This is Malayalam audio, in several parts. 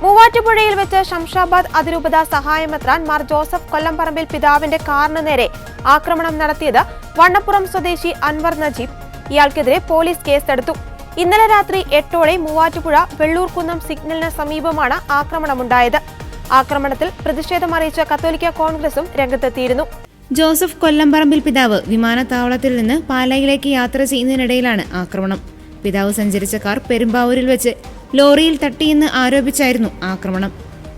മൂവാറ്റുപുഴയിൽ വെച്ച് ശംഷാബാദ് അതിരൂപത സഹായമെത്രാൻ മാർ ജോസഫ് കൊല്ലംപറമ്പിൽ പിതാവിന്റെ കാറിന് നേരെ ആക്രമണം നടത്തിയത് വണ്ണപ്പുറം സ്വദേശി അൻവർ നജീബ്. ഇയാൾക്കെതിരെ പോലീസ് കേസെടുത്തു. ഇന്നലെ രാത്രി 8ഓടെ മൂവാറ്റുപുഴ വെള്ളൂർക്കുന്നം സിഗ്നലിന് സമീപമാണ് ആക്രമണമുണ്ടായത്. ആക്രമണത്തിൽ പ്രതിഷേധമറിയിച്ച കത്തോലിക്ക കോൺഗ്രസും രംഗത്തെത്തിയിരുന്നു. ജോസഫ് കൊല്ലംപറമ്പിൽ പിതാവ് വിമാനത്താവളത്തിൽ നിന്ന് പാലായിലേക്ക് യാത്ര ചെയ്യുന്നതിനിടയിലാണ് ആക്രമണം. പിതാവ് സഞ്ചരിച്ച കാർ പെരുമ്പാവൂരിൽ വെച്ച് ലോറിയിൽ തട്ടിയെന്ന് ആരോപിച്ചായിരുന്നു ആക്രമണം.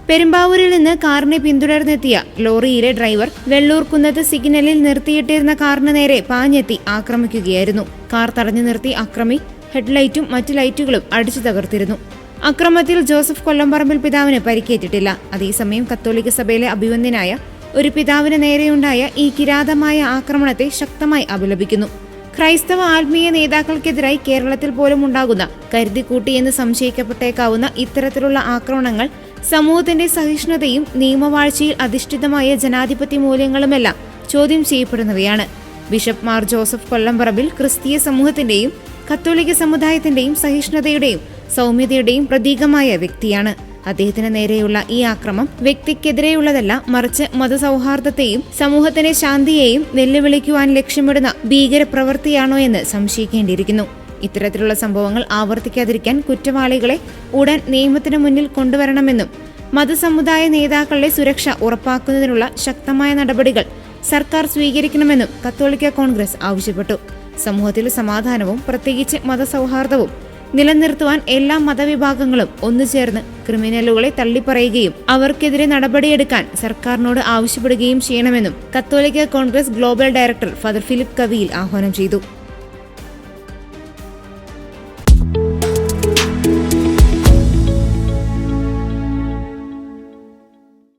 പെരുമ്പാവൂരിൽ നിന്ന് കാറിനെ പിന്തുടർന്നെത്തിയ ലോറിയിലെ ഡ്രൈവർ വെള്ളൂർക്കുന്നത്ത് സിഗ്നലിൽ നിർത്തിയിട്ടിരുന്ന കാറിന് നേരെ പാഞ്ഞെത്തി ആക്രമിക്കുകയായിരുന്നു. കാർ തടഞ്ഞു നിർത്തി അക്രമി ഹെഡ്ലൈറ്റും മറ്റു ലൈറ്റുകളും അടിച്ചു തകർത്തിരുന്നു. അക്രമത്തിൽ ജോസഫ് കൊല്ലംപറമ്പിൽ പിതാവിന് പരിക്കേറ്റിട്ടില്ല. അതേസമയം കത്തോലിക്ക സഭയിലെ അഭിവന്ദ്യനായ ഒരു പിതാവിന് നേരെയുണ്ടായ ഈ കിരാതമായ ആക്രമണത്തെ ശക്തമായി അപലപിക്കുന്നു. ക്രൈസ്തവ ആത്മീയ നേതാക്കൾക്കെതിരായി കേരളത്തിൽ പോലും ഉണ്ടാകുന്ന കരുതിക്കൂട്ടിയെന്ന് സംശയിക്കപ്പെട്ടേക്കാവുന്ന ഇത്തരത്തിലുള്ള ആക്രമണങ്ങൾ സമൂഹത്തിന്റെ സഹിഷ്ണുതയും നിയമവാഴ്ചയിൽ അധിഷ്ഠിതമായ ജനാധിപത്യ മൂല്യങ്ങളുമെല്ലാം ചോദ്യം ചെയ്യപ്പെടുന്നവയാണ്. ബിഷപ്പ് മാർ ജോസഫ് കൊല്ലംപറമ്പിൽ ക്രിസ്തീയ സമൂഹത്തിന്റെയും കത്തോലിക്ക സമുദായത്തിന്റെയും സഹിഷ്ണുതയുടെയും സൗമ്യതയുടെയും പ്രതീകമായ വ്യക്തിയാണ്. അദ്ദേഹത്തിന് നേരെയുള്ള ഈ ആക്രമം വ്യക്തിക്കെതിരെയുള്ളതല്ല, മറിച്ച് മതസൗഹാർദ്ദത്തെയും സമൂഹത്തിന്റെ ശാന്തിയെയും വെല്ലുവിളിക്കുവാൻ ലക്ഷ്യമിടുന്ന ഭീകരപ്രവൃത്തിയാണോ എന്ന് സംശയിക്കേണ്ടിയിരിക്കുന്നു. ഇത്തരത്തിലുള്ള സംഭവങ്ങൾ ആവർത്തിക്കാതിരിക്കാൻ കുറ്റവാളികളെ ഉടൻ നിയമത്തിന് മുന്നിൽ കൊണ്ടുവരണമെന്നും മതസമുദായ നേതാക്കളുടെ സുരക്ഷ ഉറപ്പാക്കുന്നതിനുള്ള ശക്തമായ നടപടികൾ സർക്കാർ സ്വീകരിക്കണമെന്നും കത്തോലിക്ക കോൺഗ്രസ് ആവശ്യപ്പെട്ടു. സമൂഹത്തിൽ സമാധാനവും പ്രത്യേകിച്ച് മതസൗഹാർദ്ദവും നിലനിർത്തുവാൻ എല്ലാ മതവിഭാഗങ്ങളും ഒന്നുചേർന്ന് ക്രിമിനലുകളെ തള്ളിപ്പറയുകയും അവർക്കെതിരെ നടപടിയെടുക്കാൻ സർക്കാരിനോട് ആവശ്യപ്പെടുകയും ചെയ്യണമെന്നും കത്തോലിക്ക Congress global director father Philip Kaviyil ആഹ്വാനം ചെയ്തു.